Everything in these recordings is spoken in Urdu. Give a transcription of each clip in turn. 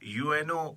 UNO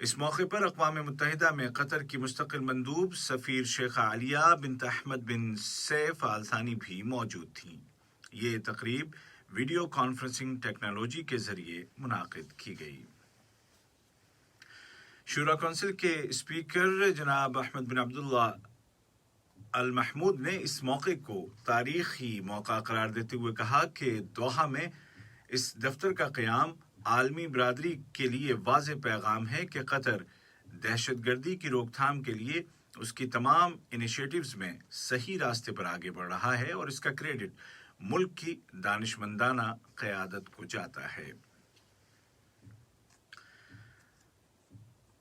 اس موقع پر اقوام متحدہ میں قطر کی مستقل مندوب سفیر شیخہ عالیہ بنت احمد بن سیف آل ثانی بھی موجود تھیں۔ یہ تقریب ویڈیو کانفرنسنگ ٹیکنالوجی کے ذریعے منعقد کی گئی۔ شورا کونسل کے اسپیکر جناب احمد بن عبداللہ المحمود نے اس موقع کو تاریخی موقع قرار دیتے ہوئے کہا کہ دوحہ میں اس دفتر کا قیام عالمی برادری کے لیے واضح پیغام ہے کہ قطر دہشت گردی کی روک تھام کے لیے اس کی تمام انیشیٹوز میں صحیح راستے پر آگے بڑھ رہا ہے اور اس کا کریڈٹ ملک کی دانشمندانہ قیادت کو جاتا ہے۔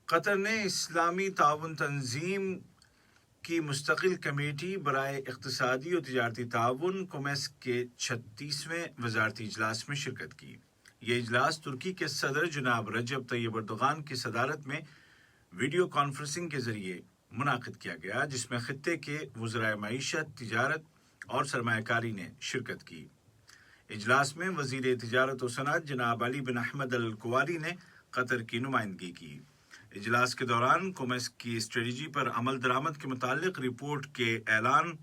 قطر نے اسلامی تعاون تنظیم کی مستقل کمیٹی برائے اقتصادی اور تجارتی تعاون کومیس کے 36ویں وزارتی اجلاس میں شرکت کی۔ یہ اجلاس ترکی کے صدر جناب رجب طیب اردوغان کی صدارت میں ویڈیو کانفرنسنگ کے ذریعے منعقد کیا گیا، جس میں خطے کے وزرائے معیشت، تجارت اور سرمایہ کاری نے شرکت کی۔ اجلاس میں وزیر تجارت و صنعت جناب علی بن احمد الکواری نے قطر کی نمائندگی کی۔ اجلاس کے دوران کومیس کی اسٹریٹجی پر عمل درآمد کے متعلق رپورٹ کے اعلان،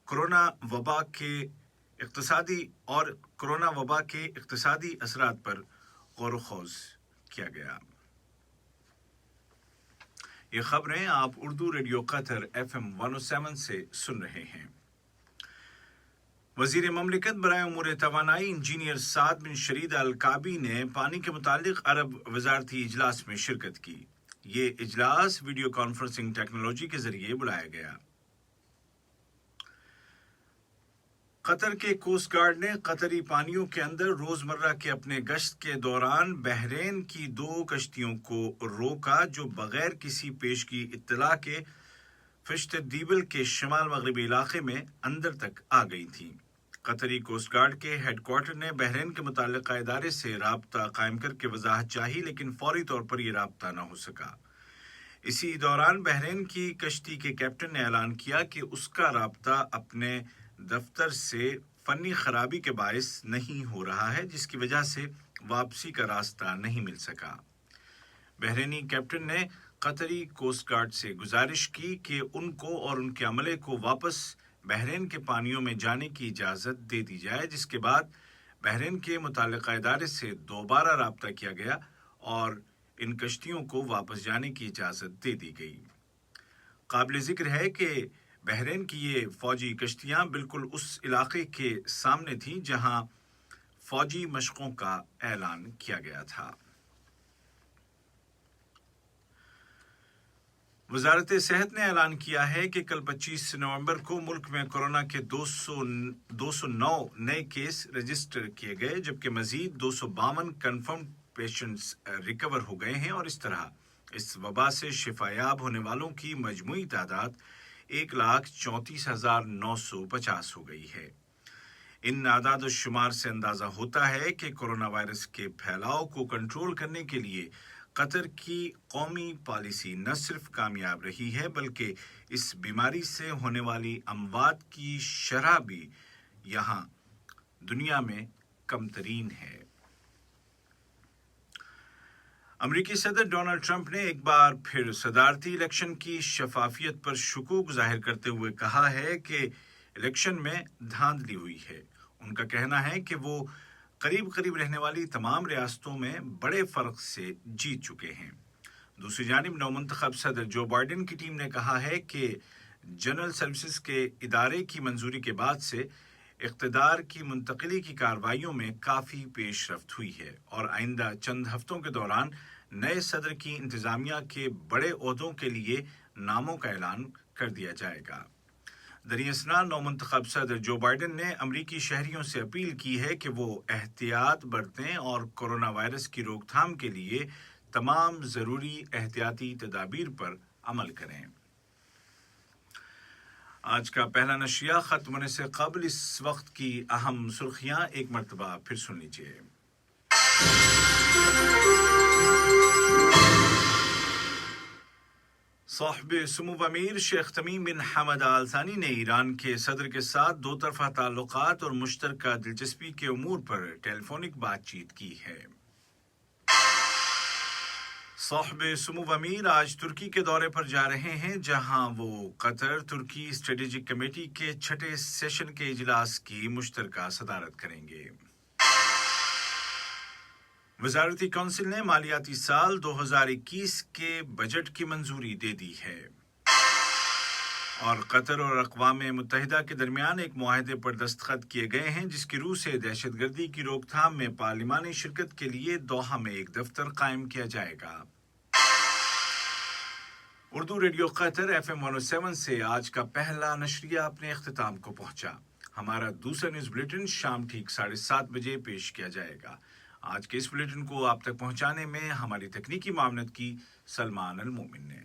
کورونا وبا کے اقتصادی اثرات پر غور و خوض کیا گیا۔ یہ خبریں آپ اردو ریڈیو قطر FM 107 سے سن رہے ہیں۔ وزیر مملکت برائے امور توانائی انجینئر سعد بن شرید الکعبی نے پانی کے متعلق عرب وزارتی اجلاس میں شرکت کی۔ یہ اجلاس ویڈیو کانفرنسنگ ٹیکنالوجی کے ذریعے بلایا گیا۔ قطر کے کوسٹ گارڈ نے قطری پانیوں کے اندر روزمرہ کے اپنے گشت کے دوران بحرین کی 2 کشتیوں کو روکا جو بغیر کسی پیشگی اطلاع کے فشت دیبل کے شمال مغربی علاقے میں اندر تک آ گئی تھیں۔ قطری کوسٹ گارڈ کے ہیڈ کوارٹر نے بحرین کے متعلقہ ادارے سے رابطہ قائم کر کے وضاحت چاہی، لیکن فوری طور پر یہ رابطہ نہ ہو سکا۔ اسی دوران بحرین کی کشتی کے کیپٹن نے اعلان کیا کہ اس کا رابطہ اپنے دفتر سے فنی خرابی کے باعث نہیں ہو رہا ہے، جس کی وجہ سے واپسی کا راستہ نہیں مل سکا۔ بحرینی کیپٹن نے قطری کوسٹ گارڈ سے گزارش کی کہ ان کو اور ان کے عملے کو واپس بحرین کے پانیوں میں جانے کی اجازت دے دی جائے، جس کے بعد بحرین کے متعلقہ ادارے سے دوبارہ رابطہ کیا گیا اور ان کشتیوں کو واپس جانے کی اجازت دے دی گئی۔ قابل ذکر ہے کہ بحرین کی یہ فوجی کشتیاں بالکل اس علاقے کے سامنے تھیں جہاں فوجی مشقوں کا اعلان کیا گیا تھا۔ وزارت صحت نے اعلان کیا ہے کہ کل 25 نومبر کو ملک میں کورونا کے 209 نئے کیس رجسٹر کیے گئے، جبکہ مزید 252 کنفرم پیشنٹس ریکور ہو گئے ہیں اور اس طرح اس وبا سے شفا یاب ہونے والوں کی مجموعی تعداد 1,34,950 ہو گئی ہے۔ ان اعداد و شمار سے اندازہ ہوتا ہے کہ کورونا وائرس کے پھیلاؤ کو کنٹرول کرنے کے لیے قطر کی قومی پالیسی نہ صرف کامیاب رہی ہے بلکہ اس بیماری سے ہونے والی اموات کی شرح بھی یہاں دنیا میں کم ترین ہے۔ امریکی صدر ڈونلڈ ٹرمپ نے ایک بار پھر صدارتی الیکشن کی شفافیت پر شکوک ظاہر کرتے ہوئے کہا ہے کہ الیکشن میں دھاندلی ہوئی ہے۔ ان کا کہنا ہے کہ وہ قریب رہنے والی تمام ریاستوں میں بڑے فرق سے جیت چکے ہیں۔ دوسری جانب نومنتخب صدر جو بائیڈن کی ٹیم نے کہا ہے کہ جنرل سروسز کے ادارے کی منظوری کے بعد سے اقتدار کی منتقلی کی کارروائیوں میں کافی پیش رفت ہوئی ہے اور آئندہ چند ہفتوں کے دوران نئے صدر کی انتظامیہ کے بڑے عہدوں کے لیے ناموں کا اعلان کر دیا جائے گا۔ دراصل نومنتخب صدر جو بائیڈن نے امریکی شہریوں سے اپیل کی ہے کہ وہ احتیاط برتیں اور کورونا وائرس کی روک تھام کے لیے تمام ضروری احتیاطی تدابیر پر عمل کریں۔ آج کا پہلا نشریہ ختم ہونے سے قبل اس وقت کی اہم سرخیاں ایک مرتبہ پھر سن لیجیے۔ صاحب سمو امیر شیخ تمیم بن حمد آل ثانی نے ایران کے صدر کے ساتھ دو طرفہ تعلقات اور مشترکہ دلچسپی کے امور پر ٹیلی فونک بات چیت کی ہے۔ صاحب سمو امیر آج ترکی کے دورے پر جا رہے ہیں، جہاں وہ قطر ترکی اسٹریٹجک کمیٹی کے 6 سیشن کے اجلاس کی مشترکہ صدارت کریں گے۔ وزارتی کونسل نے مالیاتی سال 2021 کے بجٹ کی منظوری دے دی ہے، اور قطر اور اقوام متحدہ کے درمیان ایک معاہدے پر دستخط کیے گئے ہیں، جس کی روح سے دہشت گردی کی روک تھام میں پارلیمانی شرکت کے لیے دوحہ میں ایک دفتر قائم کیا جائے گا۔ اردو ریڈیو قطر FM 107 سے آج کا پہلا نشریہ اپنے اختتام کو پہنچا۔ ہمارا دوسرا نیوز بلیٹن شام ٹھیک 7:30 بجے پیش کیا جائے گا۔ آج کے اس بلیٹن کو آپ تک پہنچانے میں ہماری تکنیکی معاونت کی سلمان المومن نے۔